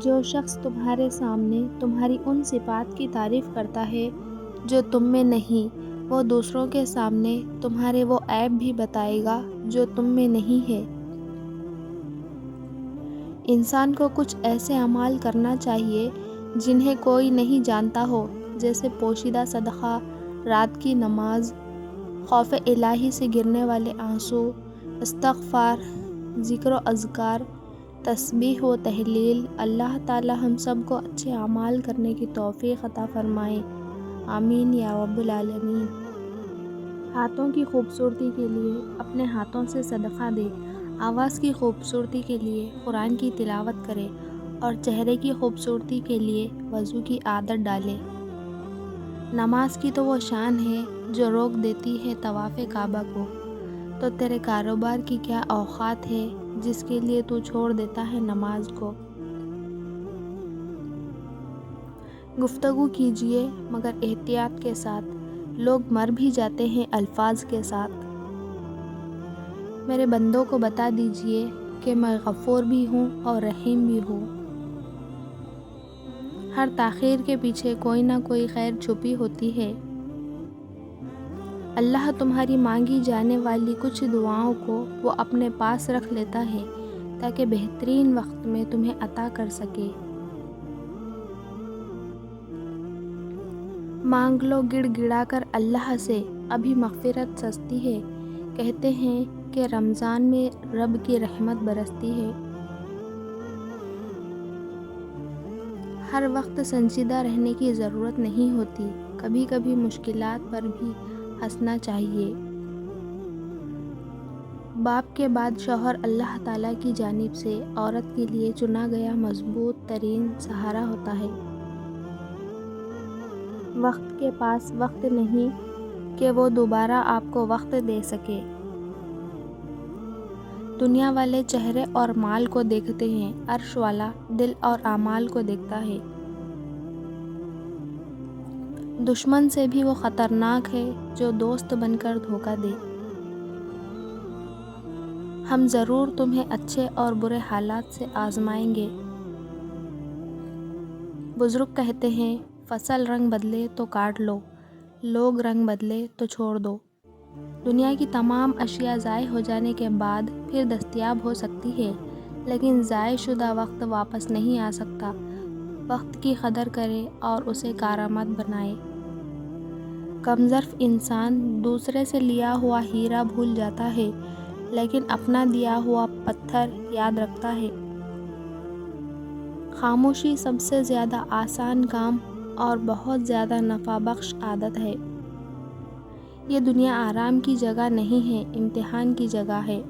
جو شخص تمہارے سامنے تمہاری ان صفات کی تعریف کرتا ہے جو تم میں نہیں، وہ دوسروں کے سامنے تمہارے وہ عیب بھی بتائے گا جو تم میں نہیں ہے۔ انسان کو کچھ ایسے اعمال کرنا چاہیے جنہیں کوئی نہیں جانتا ہو، جیسے پوشیدہ صدقہ، رات کی نماز، خوف الہی سے گرنے والے آنسو، استغفار، ذکر و اذکار، تسبیح و تہلیل۔ اللہ تعالی ہم سب کو اچھے اعمال کرنے کی توفیق عطا فرمائے، آمین یا رب العالمین۔ ہاتھوں کی خوبصورتی کے لیے اپنے ہاتھوں سے صدقہ دے، آواز کی خوبصورتی کے لیے قرآن کی تلاوت کرے اور چہرے کی خوبصورتی کے لیے وضو کی عادت ڈالے۔ نماز کی تو وہ شان ہے جو روک دیتی ہے طواف کعبہ کو، تو تیرے کاروبار کی کیا اوقات ہے جس کے لیے تو چھوڑ دیتا ہے نماز کو۔ گفتگو کیجیے مگر احتیاط کے ساتھ، لوگ مر بھی جاتے ہیں الفاظ کے ساتھ۔ میرے بندوں کو بتا دیجیے کہ میں غفور بھی ہوں اور رحیم بھی ہوں۔ ہر تاخیر کے پیچھے کوئی نہ کوئی خیر چھپی ہوتی ہے۔ اللہ تمہاری مانگی جانے والی کچھ دعاؤں کو وہ اپنے پاس رکھ لیتا ہے تاکہ بہترین وقت میں تمہیں عطا کر سکے۔ مانگ لو گڑ گڑا کر اللہ سے، ابھی مغفرت سستی ہے۔ کہتے ہیں کہ رمضان میں رب کی رحمت برستی ہے۔ ہر وقت سنجیدہ رہنے کی ضرورت نہیں ہوتی، کبھی کبھی مشکلات پر بھی ہنسنا چاہیے۔ باپ کے بعد شوہر اللہ تعالیٰ کی جانب سے عورت کے لیے چنا گیا مضبوط ترین سہارا ہوتا ہے۔ وقت کے پاس وقت نہیں کہ وہ دوبارہ آپ کو وقت دے سکے۔ دنیا والے چہرے اور مال کو دیکھتے ہیں، عرش والا دل اور اعمال کو دیکھتا ہے۔ دشمن سے بھی وہ خطرناک ہے جو دوست بن کر دھوکہ دے۔ ہم ضرور تمہیں اچھے اور برے حالات سے آزمائیں گے۔ بزرگ کہتے ہیں، فصل رنگ بدلے تو کاٹ لو، لوگ رنگ بدلے تو چھوڑ دو۔ دنیا کی تمام اشیاء ضائع ہو جانے کے بعد پھر دستیاب ہو سکتی ہے، لیکن ضائع شدہ وقت واپس نہیں آ سکتا۔ وقت کی قدر کرے اور اسے کارآمد بنائے۔ کمظرف انسان دوسرے سے لیا ہوا ہیرا بھول جاتا ہے، لیکن اپنا دیا ہوا پتھر یاد رکھتا ہے۔ خاموشی سب سے زیادہ آسان کام اور بہت زیادہ نفع بخش عادت ہے۔ یہ دنیا آرام کی جگہ نہیں ہے، امتحان کی جگہ ہے۔